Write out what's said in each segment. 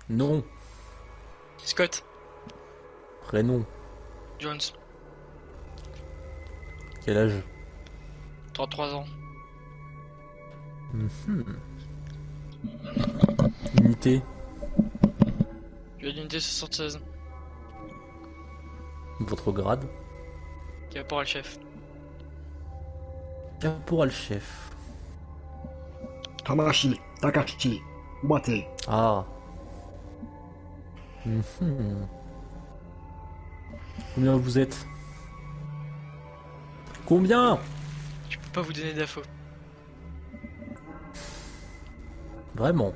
Non. Scott. Prénom. Jones. Quel âge? 33 ans. Mhm. Unité. Je viens d'unité 76. Votre grade. Caporal chef. Caporal chef. Tamashi, Takashi, Umate. Ah. Mhm. Combien vous êtes? Combien? Je peux pas vous donner d'infos. Vraiment?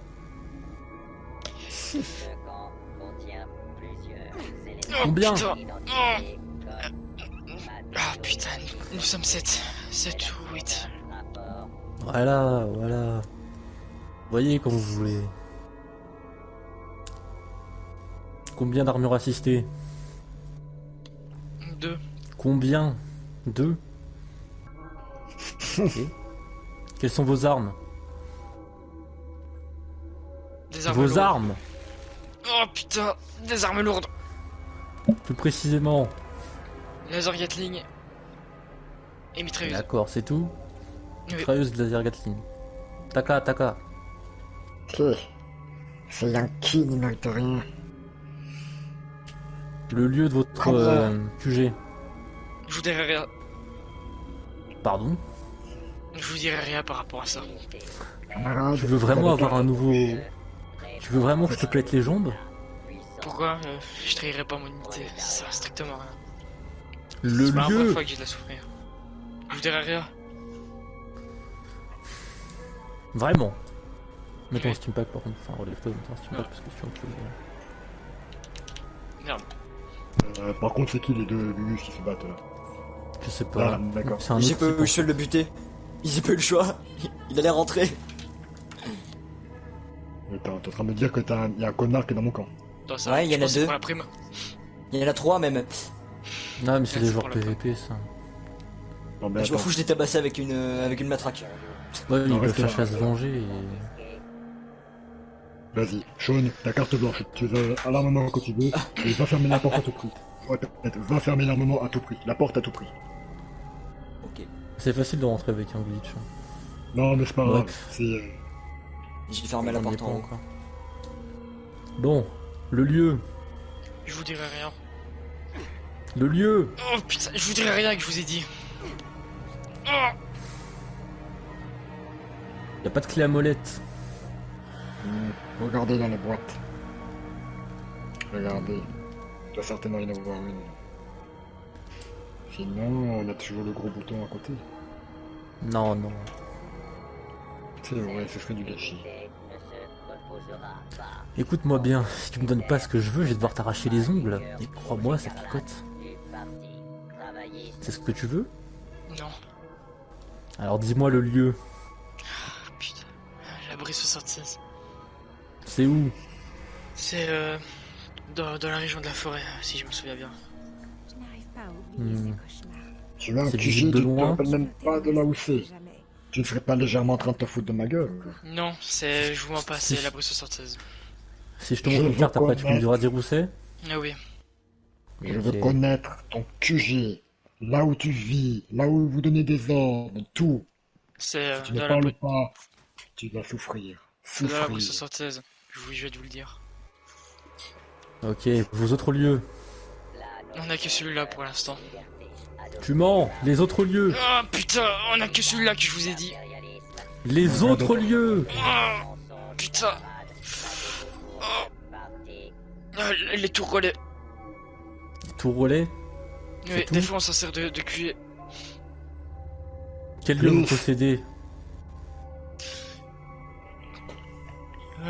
Oh, Combien? putain. Oh. Ah putain, nous sommes 7. 7 ou 8. Voilà, voilà. Voyez comme vous voulez. Combien d'armures assistées? 2. Combien? 2. Ok. Quelles sont vos armes? Des armes Vos lourdes. armes? Oh putain, des armes lourdes. Plus précisément. Laser Gatling. Et mitrailleuse. D'accord, c'est tout? Oui. Mitrailleuse de laser Gatling. Taka, taka. C'est Yankee, il n'arrête rien. Le lieu de votre QG. Je vous dirai rien. Pardon? Je vous dirai rien par rapport à ça. Camarade, Tu veux vraiment vous avoir un nouveau... Tu veux vraiment que je te pète les jambes? Pourquoi je trahirais pas mon unité? Ça sert strictement à rien. Le C'est pas la première lieu... fois que j'ai de la souffrir. Je vous dirai rien. Vraiment? Mets ton Oui. steam pack par contre. Enfin, relève-toi, mets ton steam pack parce que si on peut... Merde. Par contre, c'est qui les deux Lugus qui se battent là? Je sais pas. Ah, d'accord. C'est un J'ai autre pas eu type, le choix de le buter. J'ai pas eu le choix. Il allait rentrer. T'es en train de me dire que y a un connard qui est dans mon camp. Attends, ça, Ouais, il y je en a pense que c'est deux. pour la prime. Il y en a 3 même. Non mais c'est Ouais, des c'est joueurs pour le PVP ça. Non mais Je m'en attends. fous, je l'ai tabassé avec une matraque. Ouais, Non, ils peuvent reste là. chercher à se venger et... Vas-y, Sean, ta carte blanche. Tu veux à l'armement quand tu veux, et va fermer la porte à tout prix. Ouais, peut-être, va fermer l'armement à tout prix. La porte à tout prix. Ok. C'est facile de rentrer avec un glitch. Hein. Non, mais c'est pas Ouais. grave. C'est. J'ai fermé la On y est porte pas en haut. encore. Bon, le lieu. Je vous dirai rien. Le lieu. Oh putain, je vous dirai rien que je vous ai dit. Oh. Y a pas de clé à molette. Regardez dans les boîtes. Regardez. Il doit certainement y en avoir une. Sinon, on a toujours le gros bouton à côté. Non, non. C'est vrai, ce serait du gâchis. Écoute-moi bien, si tu me donnes pas ce que je veux, je vais devoir t'arracher les ongles. Et crois-moi, ça picote. C'est ce que tu veux? Non. Alors dis-moi le lieu. Ah, putain. L'abri 76. C'est où? C'est dans la région de la forêt, si je me souviens bien. Je n'arrive pas à oublier Hmm. ces cauchemars. Tu veux un C'est QG, visible de tu te loin. rappelles même pas de là où c'est. Jamais. Tu ne serais pas légèrement en train de te foutre de ma gueule. Non, c'est. Je vous mens pas, c'est l'abri 76. Si je te Je montre une veux carte après, tu me connaître. diras dire où c'est? Ah oui. Je veux Ok. connaître ton QG, là où tu vis, là où vous donnez des ordres, tout. C'est Si tu ne dans parles l'abri pas, tu vas souffrir. c'est dans l'abri Souffrir. 76. Je vais vous le dire. Ok, vos autres lieux. On a que celui-là pour l'instant. Tu mens. Les autres lieux. Oh putain, on a que celui-là que je vous ai dit. Les autres lieux. Oh putain. Oh. Ah, les tours relais. Tour relais. Oui, tout des fois on s'en sert de QG. Quel lieu vous Ouf. possédez?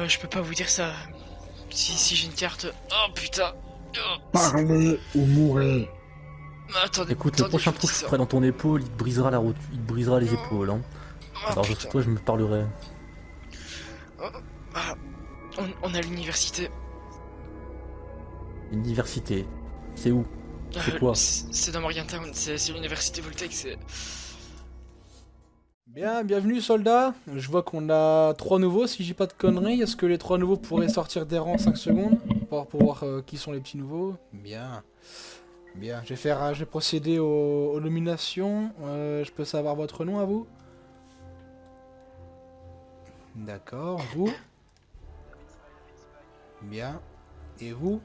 Je peux pas vous dire ça. Si j'ai une carte. Oh putain. Oh. Parlez ou mourrez. Attendez, Écoute, le attendez, prochain je vous trou dis que je ça. ferai dans ton épaule, il te brisera la route, il te brisera les épaules. Hein. Oh, Alors putain. toi, je me parlerai. Ah, on a l'université. Université. C'est où? C'est quoi? C'est dans Morgantown, c'est l'université Voltaic, c'est. Bien, bienvenue soldats. Je vois qu'on a 3 nouveaux, si j'ai pas de conneries. Est-ce que les 3 nouveaux pourraient sortir des rangs en 5 secondes pour voir qui sont les petits nouveaux? Bien. Bien, je vais procéder aux nominations. Je peux savoir votre nom à vous? D'accord, vous? Bien. Et vous?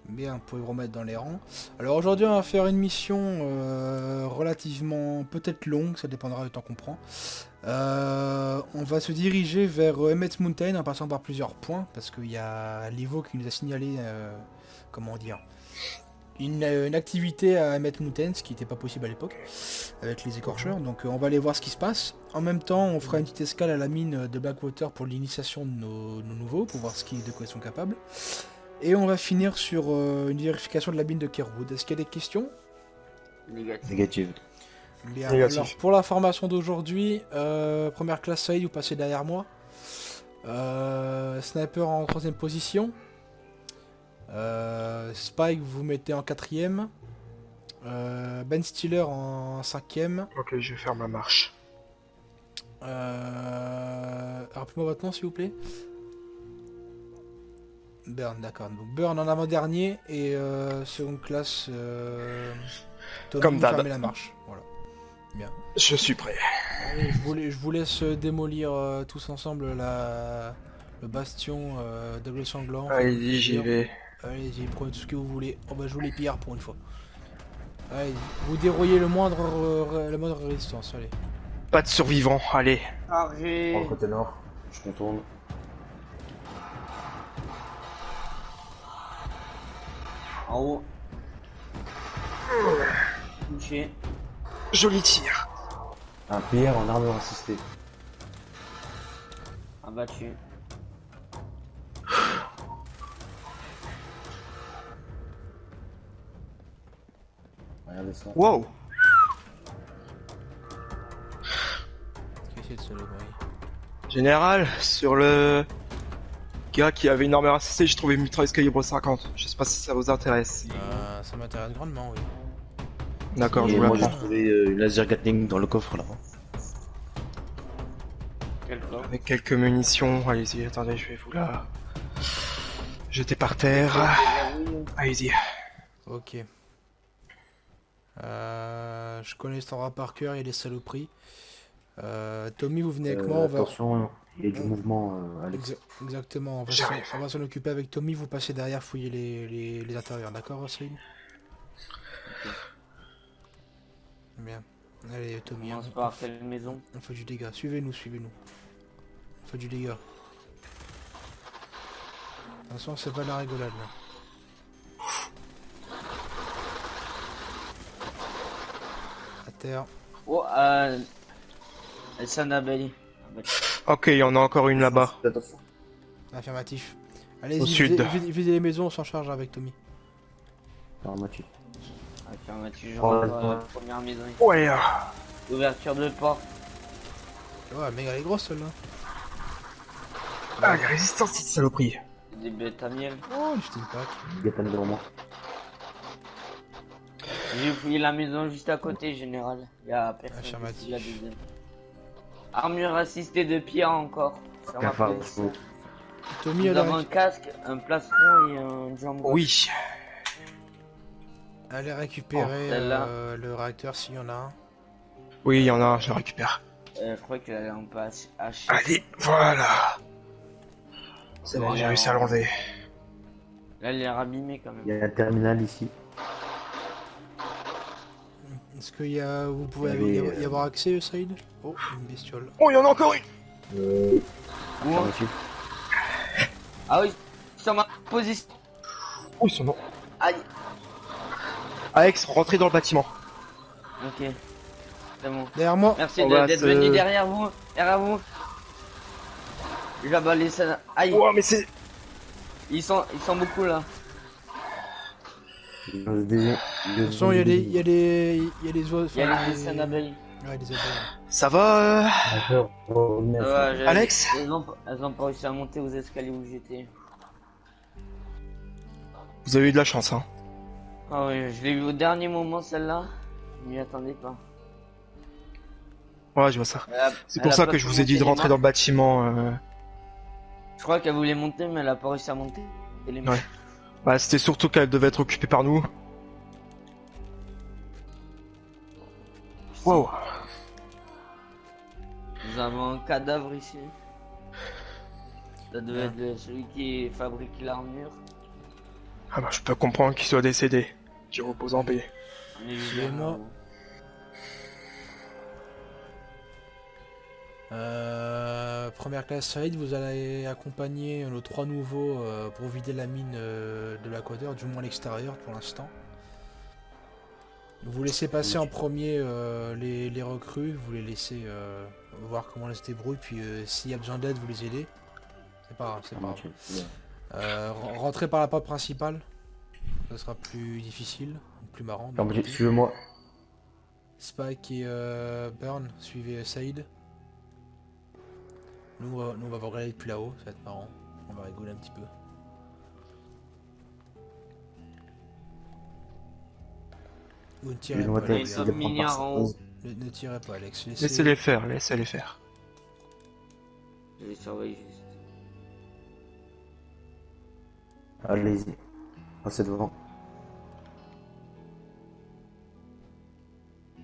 Bien, vous pouvez vous remettre dans les rangs. Alors aujourd'hui on va faire une mission relativement peut-être longue, ça dépendra du temps qu'on prend. On va se diriger vers Emmett Mountain en passant par plusieurs points, parce qu'il y a l'Evo qui nous a signalé, comment dire, une activité à Emmett Mountain, ce qui n'était pas possible à l'époque, avec les écorcheurs. Donc on va aller voir ce qui se passe. En même temps, on fera une petite escale à la mine de Blackwater pour l'initiation de nos nouveaux, pour voir de quoi ils sont capables. Et on va finir sur une vérification de la mine de Kerwood. Est-ce qu'il y a des questions? Négative. Bien. Négatif. Alors pour la formation d'aujourd'hui, première classe Saïd, vous passez derrière moi. Sniper en 3ème position. Spike vous mettez en 4ème. Ben Stiller en 5ème. Ok, je vais faire ma marche. Rappelez-moi votre nom s'il vous plaît. Burn, d'accord. Donc Burn en avant-dernier et seconde classe. Tommy, Comme vous d'hab. fermez la marche. Voilà. Bien. Je suis prêt. Allez, je vous laisse démolir tous ensemble le bastion d'Aigle Sanglant. Allez-y, j'y vais. Allez-y, prenez tout ce que vous voulez. On va jouer les pillards pour une fois. Allez, vous dérouillez la moindre résistance. Allez. Pas de survivants, allez. Prends le côté nord, je contourne. En haut. Touché. Joli tir. Un PR en armure assistée. Abattu. Regardez ça. Wow. Essayez de se lever. Général, sur le gars qui avait une armure assistée, j'ai trouvé une mitrailleuse calibre 50. Je sais pas si ça vous intéresse. Ça m'intéresse grandement, oui. D'accord, je Et vous la moi j'ai prends. trouvé une laser Gatling dans le coffre là. Quel corps? Avec quelques munitions, allez-y, attendez, je vais vous la jeter par terre. Allez-y. Ok. Je connais cet endroit par cœur, il y a des saloperies. Tommy, vous venez avec moi, on va... Attention, il y a du mouvement Alex. Exactement, J'arrive. on va s'en occuper avec Tommy, vous passez derrière fouiller les intérieurs, d'accord Céline? Bien. Allez Tommy, On commence par quelle maison? on fait du dégât, suivez-nous. On fait du dégât. Attention, c'est pas la rigolade là. À terre. Oh, Sanabelli. Ok, il y en a encore une là-bas. Attention. Affirmatif. Allez-y, Au sud. visez les maisons, on s'en charge avec Tommy. Affirmatif. Affirmatif, je Oh, rentre ouais. première maison. Ouais. Ouverture de porte. Ouais, mais elle est grosse celle-là. Ah, la résistance, cette saloperie. Des bêtes à miel. Oh, le steampack. Gaétan devant moi. J'ai fouillé la maison juste à côté, général. Il y a personne. Affirmatif. Ici, la deuxième. Armure assistée de pierre encore. Ça m'a Cafard, fait- chaud. Tommy, Nous elle avons un a, casque, un plastron et un jambon. Oui. allez récupérer celle-là. le réacteur s'il y en a un. Oui, il y en a un, je le récupère. Je crois qu'elle est un peu hachée. Allez, voilà. C'est bon, j'ai réussi à l'enlever. Là, elle est abîmée quand Il y même. a un terminal ici. Est-ce qu'il y a... Vous pouvez Allez, y avoir accès, Saïd? Oh, une bestiole. Oh, il y en a encore une. Où Affirmatif. Ah oui, sur ma position. Oh, ils sont non. Aïe. Alex, rentrez dans le bâtiment. Ok. C'est bon. Derrière moi. Merci On va d'être se- venu derrière vous. Derrière vous. Là-bas, les scènes. Aïe. Oh, mais c'est... Ils sont beaucoup là. Attention, il y a des oiseaux. Il y a les scènes abeilles. Ouais, des abeilles. Ça va, Ça va, Alex? elles ont pas réussi à monter aux escaliers où j'étais. Vous avez eu de la chance, hein. Ah oui, je l'ai vu au dernier moment celle-là. Je m'y attendais pas. Ouais, je vois ça. C'est pour Elle a ça pas que je pu vous ai dit de monter les rentrer dans le marches. bâtiment. Je crois qu'elle voulait monter, mais elle a pas réussi à monter. Et les Ouais. Ouais, c'était surtout qu'elle devait être occupée par nous. Wow. Nous avons un cadavre ici. Ça devait être celui qui fabrique l'armure. Ah bah, je peux comprendre qu'il soit décédé. Qu'il repose en paix. Suivez-moi. Première classe Saïd, vous allez accompagner nos 3 nouveaux pour vider la mine de l'Aquateur, du moins à l'extérieur pour l'instant. Vous laissez passer en premier les recrues, vous les laissez voir comment elles se débrouillent, puis s'il y a besoin d'aide, vous les aidez. C'est pas grave, c'est pas grave. Rentrez par la porte principale, ça sera plus difficile, plus marrant. Suivez-moi. Spike et Burn, suivez Saïd. Nous, on va vous regarder depuis là-haut, ça va être marrant. On va rigoler un petit peu. Vous ne tirez pas, Il y a un milliard en haut. ne tirez pas, Alex. Laissez-les faire, laissez-les faire. Je les surveille juste. Allez-y. Passez devant.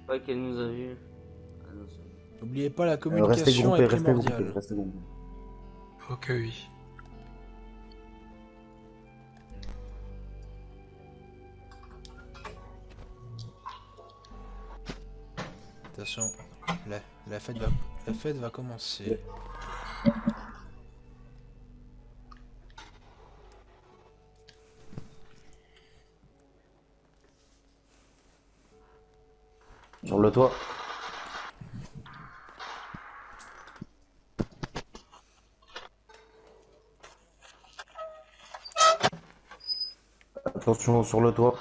Pas qu'elle nous a vus. Ah non, n'oubliez pas, la Restez communication groupés, est restez primordiale. groupés, restez groupés. Ok, oui. Attention, la fête va commencer. Sur le toit. Attention sur le toit.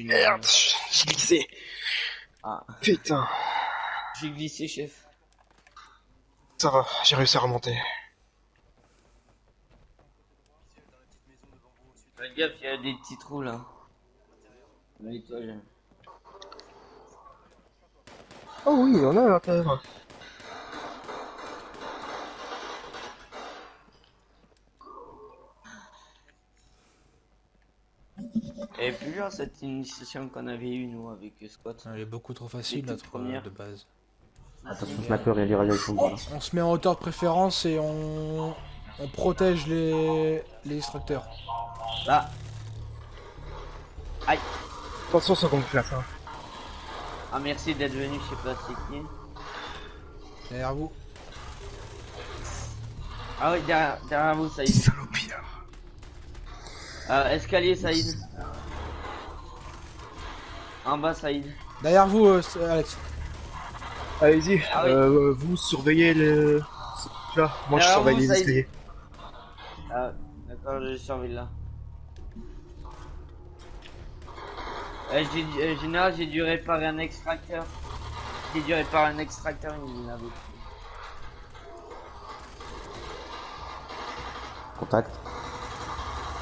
Merde, j'ai glissé. Ah. Putain. J'ai glissé, chef. Ça va, j'ai réussi à remonter. Fais gaffe, il y a des petits trous là. Mais toi, j'ai... Oh oui, on a à l'intérieur. Et plus dur cette initiation qu'on avait eue nous avec Scott. Elle est beaucoup trop facile Les notre toutes premières. de base. Attention sniper, il y a des radiations. Voilà. On se met en hauteur de préférence et on protège les extracteurs. Là. Aïe. Attention seconde classe. Hein. Ah merci d'être venu, je sais pas c'est qui. Derrière vous. Ah oui, derrière vous, Saïd. Salopia. Escalier, Saïd. En bas, Saïd. Derrière vous, Alex. Allez-y, Ah oui. vous surveillez le... Là, moi je Alors, surveille vous, les Saïd. escaliers. Ah, d'accord, je surveille là. Général, j'ai dû réparer un extracteur. Il n'avait plus. Contact.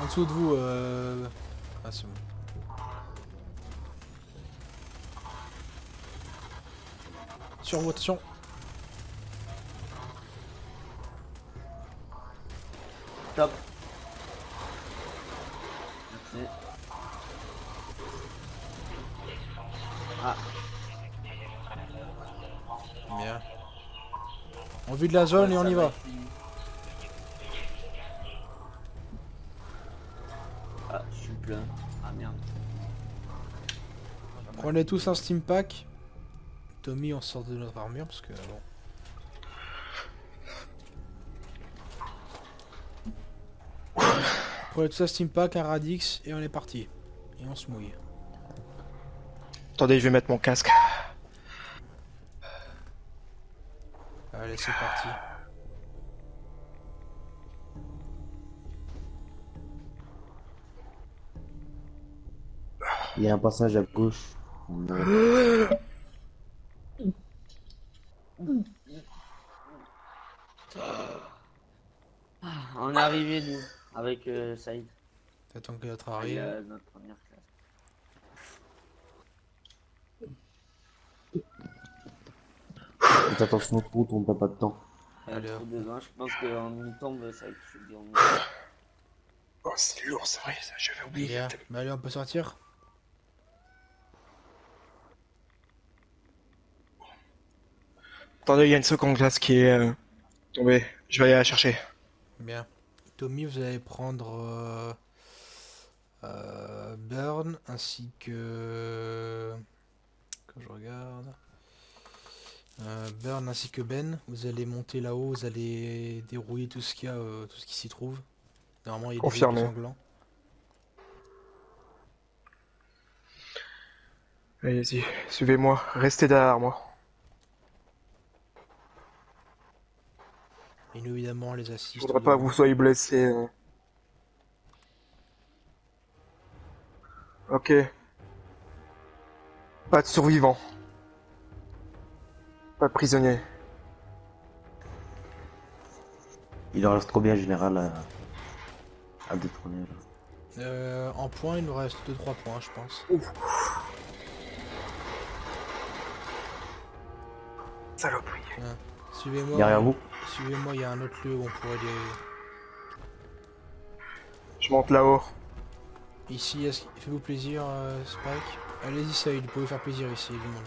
En dessous de vous, Ah, c'est bon. Sur vous, attention. Top. Merci. Ah, Bien. On vide la zone et on y va. Ah, je suis plein. Ah merde. Prenez tous un steam pack. Tommy, on sort de notre armure parce que bon. Prenez tous un steam pack, un radix et on est parti. Et on se mouille. Attendez, je vais mettre mon casque. Allez, c'est parti. Il y a un passage à gauche. On est arrivé nous, avec Saïd. T'attends que l'autre Et, arrive. notre première classe. Faites attention au trou, on perd pas de temps. Allez, hop. Trop dedans, je pense qu'on y tombe, ça va être chaud. Oh, c'est lourd, c'est vrai, ça, j'avais oublié. Bien. Bah allez, on peut sortir. Attendez, il y a une seconde glace qui est tombée. Je vais aller la chercher. Bien. Tommy, vous allez prendre Burn ainsi que... Quand je regarde... Burn ainsi que Ben. Vous allez monter là-haut, vous allez dérouiller tout ce qu'il y a, tout ce qui s'y trouve. Normalement, il y a des Confirmé. véhicules sanglants. Allez-y, suivez-moi, restez derrière moi. Et nous, évidemment, les Je assiste. voudrais pas que vous soyez blessés. Ok. Pas de survivants. Pas de prisonniers. Il en reste combien, général, à détourner là? En points, il nous reste 2-3 points, je pense. Saloperie. Suivez-moi. Derrière vous. Suivez-moi, il y a un autre lieu où on pourrait les... Je monte là-haut. Ici, faites-vous plaisir, Spike. Allez-y, Saïd, vous pouvez faire plaisir ici, du monde.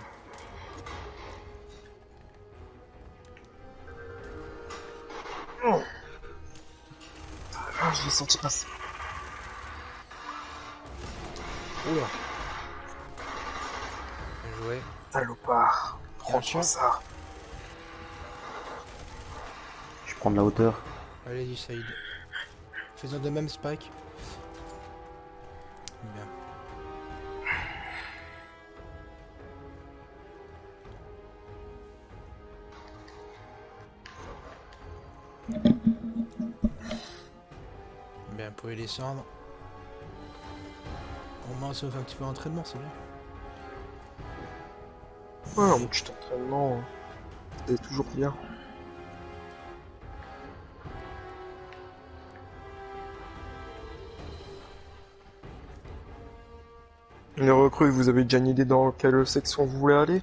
Ah, je l'ai senti passer. Oula. Bien joué. Salopard. Bien Prends sûr. ça. Je prends de la hauteur. Allez-y, Saïd. Faisons de même, Spike. Bien. Bien, vous pouvez descendre. Au moins, ça vous fait un petit peu d'entraînement, c'est bien. Ouais, un petit entraînement. C'est toujours bien. Les recrues, vous avez déjà une idée dans quelle section vous voulez aller?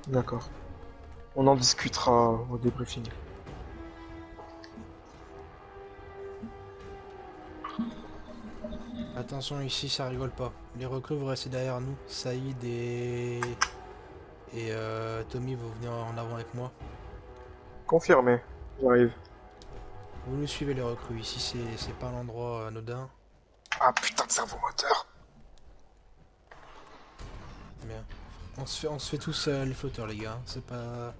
D'accord. On en discutera au débriefing. Attention, ici, ça rigole pas. Les recrues, vous restez derrière nous. Saïd et Tommy, vous venez en avant avec moi. Confirmé, j'arrive. Vous nous suivez les recrues. Ici, c'est pas un endroit anodin. Ah putain de cerveau moteur. Bien. On se fait tous les flotteurs, les gars. C'est pas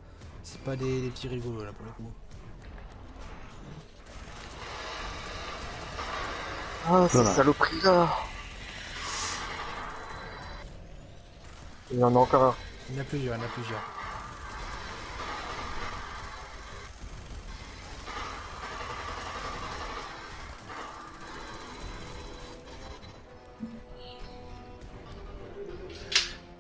des petits rigolos là pour le coup. Ah, ces Voilà. saloperies là. Il y en a encore un. Il y en a plusieurs, il y en a plusieurs.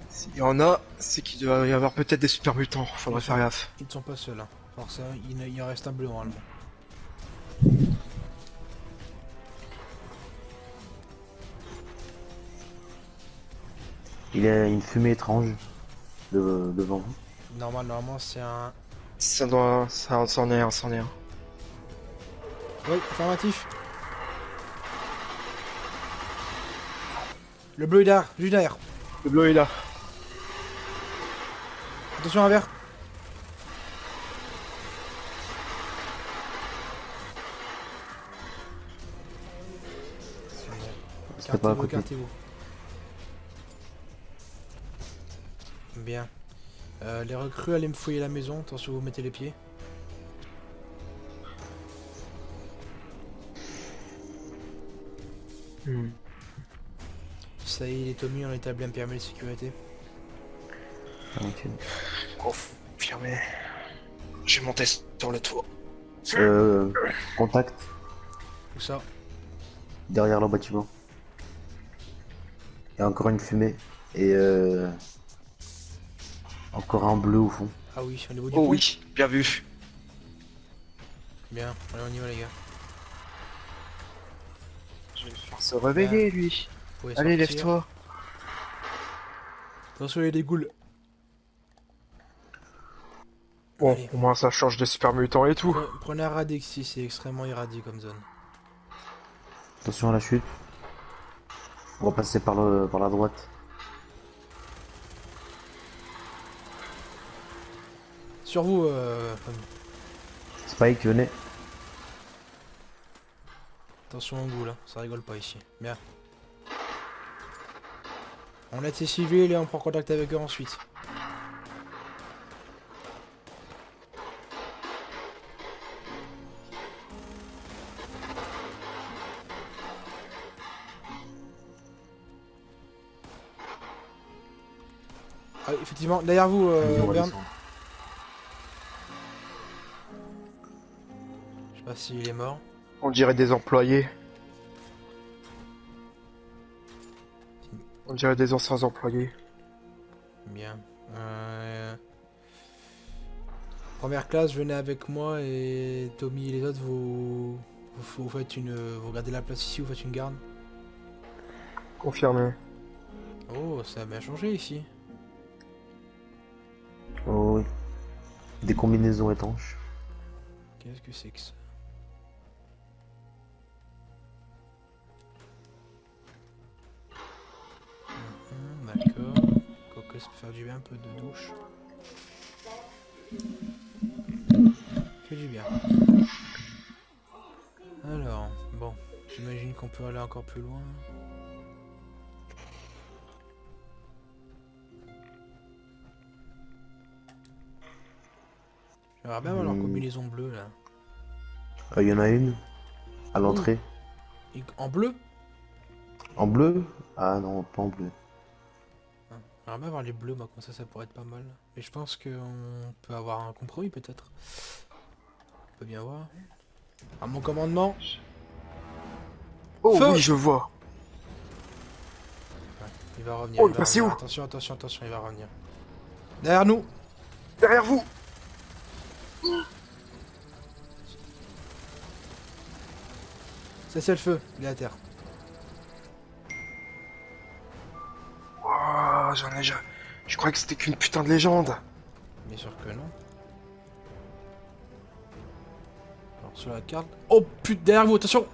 S'il y en a, c'est qu'il doit y avoir peut-être des super mutants. Faudrait faire gaffe. Ils ne sont pas seuls, hein. Forcément, il en reste un bleu normalement. Il y a une fumée étrange devant vous. Normalement, c'est un... Ça doit... ça c'en est un, c'en est un. Oui, affirmatif. Le bleu est derrière, juste derrière. Le bleu est là. Attention, un verre. C'était pas à côté. Écartez-vous. Bien. Les recrues, allez me fouiller la maison. Attention, vous mettez les pieds. Ça y est, les Tommy, on établit un périmètre de sécurité. Ok. Confirmé. J'ai monté sur le toit. Contact. Tout ça. derrière le bâtiment. Il y a encore une fumée. Et encore un bleu au fond. Ah oui, au niveau du Oh pont. oui, bien vu. Bien, allez on y va les gars. Je vais le faire se réveiller, lui. Vous pouvez Allez, sortir. lève-toi. Attention, il y a des ghouls. Bon, Allez. au moins ça change de super mutant et tout. Prenez un radix ici, c'est extrêmement irradié comme zone. Attention à la chute. On va passer par la droite. Sur vous, Spike, venez. attention aux ghouls, hein. Ça rigole pas ici. Bien. On a été civils et on prend contact avec eux ensuite. Ah, effectivement, derrière vous, On va Bern. descendre. Je sais pas s'il est mort. On dirait des employés. On dirait des anciens employés. Bien. Première classe, venez avec moi et Tommy et les autres, vous faites vous regardez la place ici, vous faites une garde. Confirmé. Oh, ça a bien changé ici. Oh oui. Des combinaisons étanches. Qu'est-ce que c'est que ça? D'accord. Quoique ça peut faire du bien un peu de douche. Fait du bien. Alors, bon, j'imagine qu'on peut aller encore plus loin. J'aimerais bien voir leur combinaison bleue là. Il y en a une. À l'entrée. En bleu? En bleu? Ah non, pas en bleu. J'aimerais bien voir les bleus, moi, comme ça pourrait être pas mal. Mais je pense qu'on peut avoir un compromis peut-être. On peut bien voir. À mon commandement. Oh Feu. oui, je vois. Ouais, il va revenir. Oh, il va bah, c'est revenir. où? Attention, attention, attention, il va revenir. Derrière nous. Derrière vous. Cessez le feu, il est à terre. Oh, j'en ai déjà... Je croyais que c'était qu'une putain de légende. Bien sûr que non. Alors sur la carte. Oh putain, derrière vous, attention.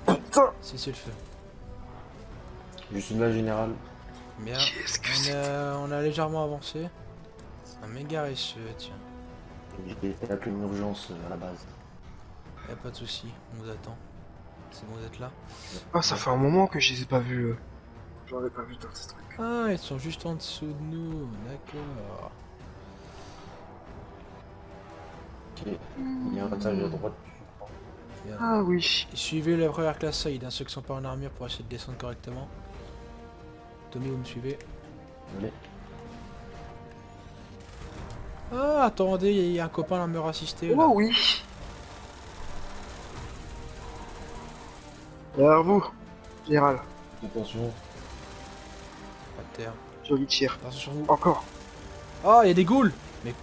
Putain. Cessez le feu. Je suis là, général. Bien. Qu'est-ce que c'est? On a légèrement avancé. Un méga RSE, tiens. J'ai appelé une urgence à la base. Y'a pas de souci, on vous attend. C'est bon, vous êtes là. Ah, ça fait un moment que je les ai pas vus. J'en ai pas vu dans ces trucs. Ah, ils sont juste en dessous de nous, d'accord. Ok. Il y a un passage à droite, je crois. Bien. Ah oui. Suivez la première classe Saïd, hein, ceux qui sont pas en armure pour essayer de descendre correctement. Tommy, vous me suivez? Allez. Ah, attendez, il y a un copain là me rassister. Là. Oh oui. Derrière vous, général. Attention. Pas de terre. Joli tir. Attention sur vous. Encore. Ah, il y a des ghouls. Mais...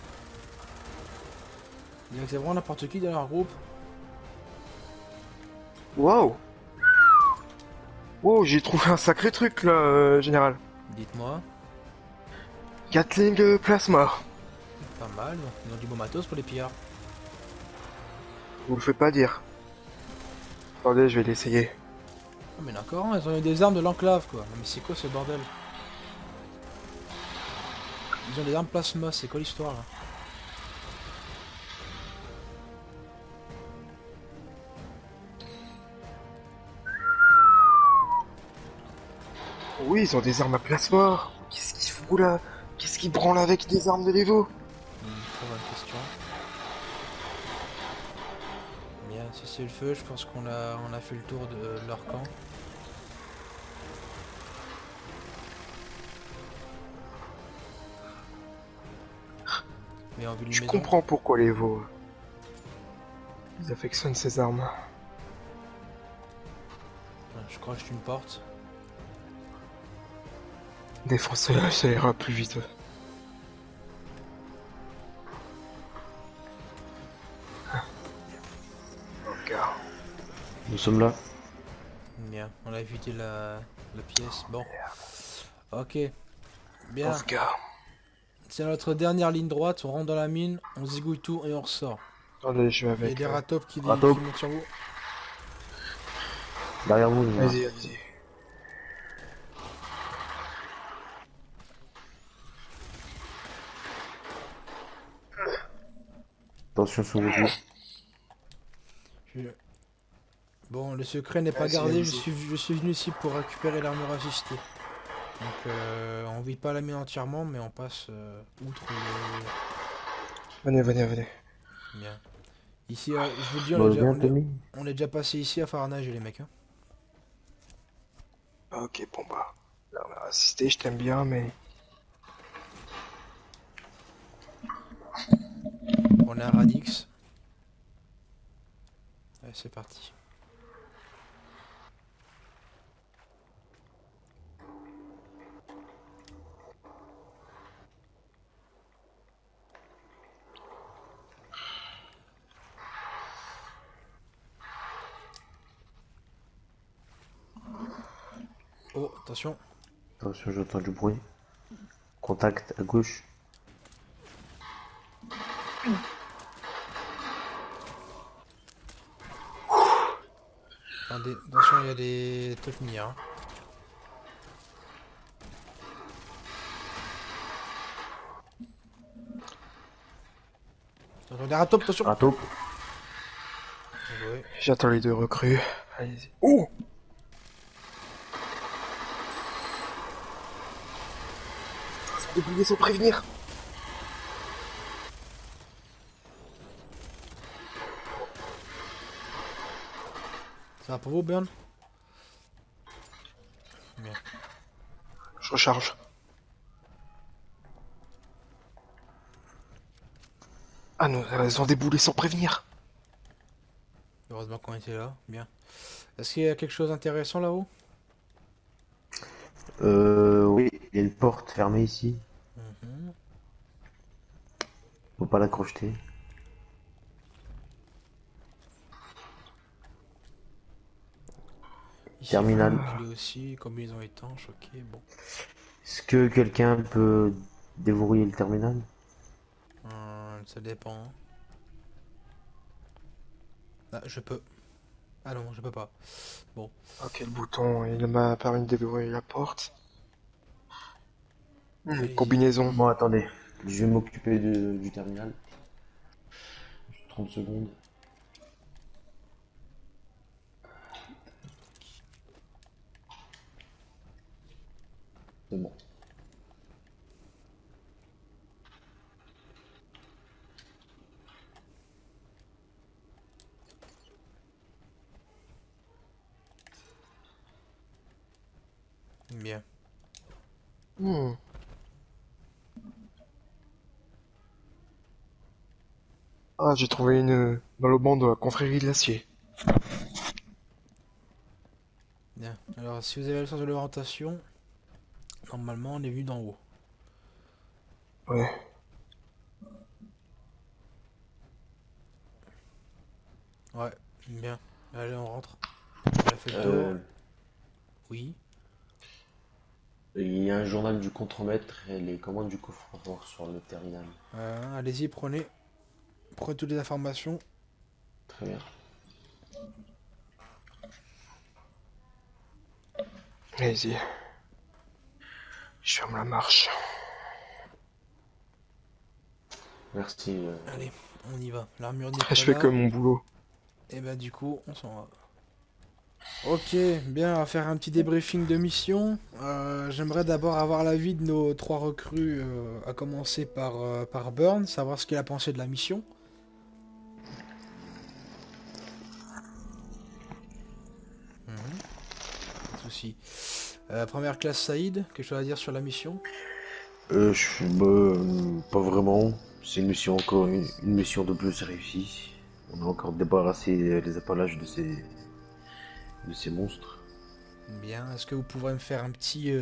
il y a vraiment n'importe qui dans leur groupe. Waouh. Wow, j'ai trouvé un sacré truc là, général. Dites-moi. Gatling Plasma. Pas mal, ils ont du beau matos pour les pillards. Vous le faites pas dire. Attendez, je vais l'essayer. Oh mais d'accord, hein, ils ont eu des armes de l'enclave quoi. Non, mais c'est quoi ce bordel? Ils ont des armes plasma, c'est quoi l'histoire là? Oui, ils ont des armes à plasma. Qu'est-ce qu'ils foutent là? Qu'est-ce qu'ils branlent avec des armes de l'Evo? Très bonne question. Bien, si c'est le feu, je pense qu'on a fait le tour de leur camp. Mais en vue de Je maison. comprends pourquoi l'Evo. Ils affectionnent ces armes. Je crois que c'est une porte. Défoncer-la, ça ira plus vite. Ok. Nous sommes là. Bien, on a évité la pièce. Bon. Ok. Bien. Oscar. C'est notre dernière ligne droite. On rentre dans la mine, on zigouille tout et on ressort. Attendez, je vais Il y a avec. des ratopes qui Ratop. montent sur vous. Derrière vous, général. Vas-y, vas-y. Attention sur vous. Je- Bon, le secret n'est pas Vas-y, gardé. vas-y. Je suis venu ici pour récupérer l'armure assistée. Donc, on vide pas la mine entièrement, mais on passe outre le... Venez, venez, venez. Bien. Ici, je vous le dis, Bah, bien, Tommy. on est déjà passé ici à faire un nager, les mecs. Hein. Ok, bon bah. Là, on a assisté, je t'aime bien, mais. On est à Radix. Allez, c'est parti. Oh, attention. Attention, j'entends du bruit. Contact à gauche. Attendez, attention, il y a des trucs mis. Hein. Attention, des ratopes, attention. Rato. Ouais. J'attends les deux recrues. Allez-y. Oh! Sans débrouiller sans prévenir. Ça va pour vous, Burn? Bien. Je recharge. Ah non, elles ont déboulé sans prévenir. Heureusement qu'on était là. Bien. Est-ce qu'il y a quelque chose d'intéressant là-haut? Oui, il y a une porte fermée ici. Mhm. Faut pas la crocheter. Ici, Terminal. il est aussi, combinaison étanche, ok, bon. Est-ce que quelqu'un peut déverrouiller le terminal? Ça dépend. Ah, je peux. Ah non, je peux pas. Bon. Ok, le bouton, il m'a permis de déverrouiller la porte. Allez-y. Combinaison. Bon, attendez. Je vais m'occuper du terminal. 30 secondes. C'est bon. Bien. Hmm. Ah, j'ai trouvé une dans le banc de la confrérie de l'acier. Bien. Alors, si vous avez le sens de l'orientation, normalement, on est venu d'en haut. Ouais. Ouais, bien. Allez, on rentre. On a fait le tour. Oui. Il y a un journal du contremaître et les commandes du coffre-fort sur le terminal. Allez-y, prenez. Prenez toutes les informations. Très bien. Allez-y. Je ferme la marche. Merci. Allez, on y va. L'armure n'est pas Je fais là. que mon boulot. Et bah du coup, on s'en va. Ok, bien, on va faire un petit débriefing de mission. J'aimerais d'abord avoir l'avis de nos 3 recrues, à commencer par Burn, savoir ce qu'il a pensé de la mission. Pas de soucis. Première classe Saïd, quelque chose à dire sur la mission? Pas vraiment. C'est une mission encore une mission de plus réussie. On a encore débarrassé les appalaches de ces monstres. Bien, est-ce que vous pourrez me faire un petit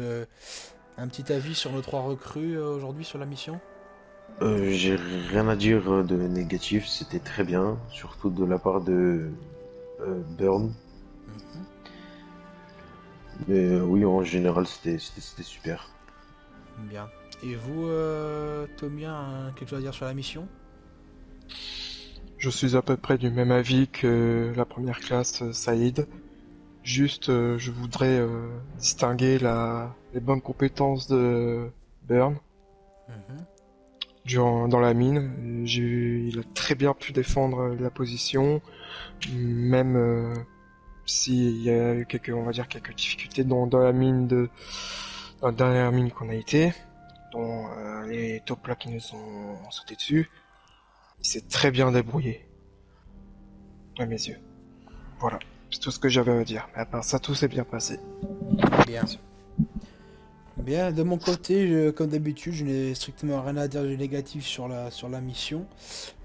avis sur nos 3 recrues aujourd'hui sur la mission? J'ai rien à dire de négatif, c'était très bien, surtout de la part de Burn. Mhm. Mais oui, en général, c'était super. Bien. Et vous, Tomien, quelque chose à dire sur la mission? Je suis à peu près du même avis que la première classe Saïd. Juste, je voudrais distinguer les bonnes compétences de Burn Mhm. dans la mine. Il a très bien pu défendre la position, même s'il y a eu on va dire quelques difficultés dans la dans la dernière mine qu'on a été, dont les taupes là qui nous ont sauté dessus. Il s'est très bien débrouillé, à mes yeux. Voilà, c'est tout ce que j'avais à dire. Mais à part ça, tout s'est bien passé. Bien. Bien, de mon côté, comme d'habitude, je n'ai strictement rien à dire de négatif sur la mission.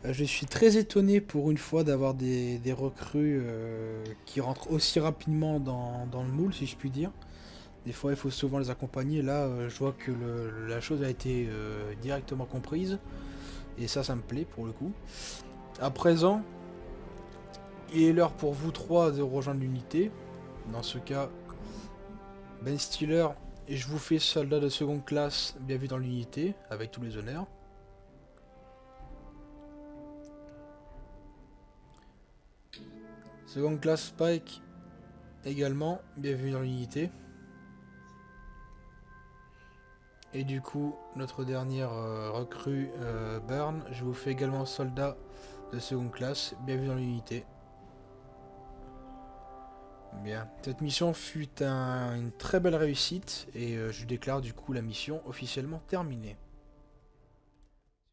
Je suis très étonné pour une fois d'avoir des recrues qui rentrent aussi rapidement dans le moule, si je puis dire. Des fois, il faut souvent les accompagner. Là, je vois que la chose a été directement comprise. Et ça me plaît pour le coup. À présent, il est l'heure pour vous 3 de rejoindre l'unité. Dans ce cas, Ben Stiller, et je vous fais soldat de seconde classe, bienvenue dans l'unité, avec tous les honneurs. Seconde classe Spike, également, bienvenue dans l'unité. Et du coup, notre dernière recrue, Burn, je vous fais également soldat de seconde classe, bienvenue dans l'unité. Bien, cette mission fut une très belle réussite et je déclare du coup la mission officiellement terminée.